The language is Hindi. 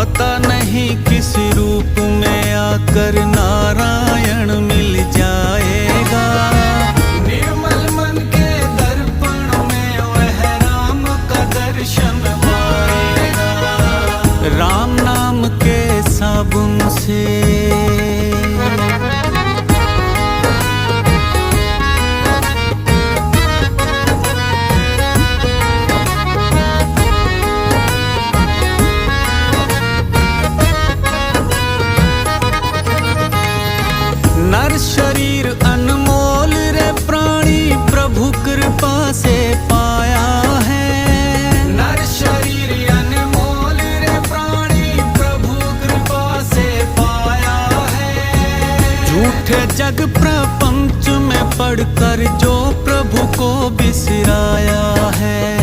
पता नहीं किस रूप में आकर नारायण मिल जाएगा। निर्मल मन के दर्पण में वह राम का दर्शन पाएगा। राम नाम के साबुन से नर शरीर अनमोल रे प्राणी प्रभु कृपा से पाया है। नर शरीर अनमोल रे प्राणी प्रभु कृपा से पाया है। झूठे जग प्रपंच में पढ़कर जो प्रभु को बिसराया है।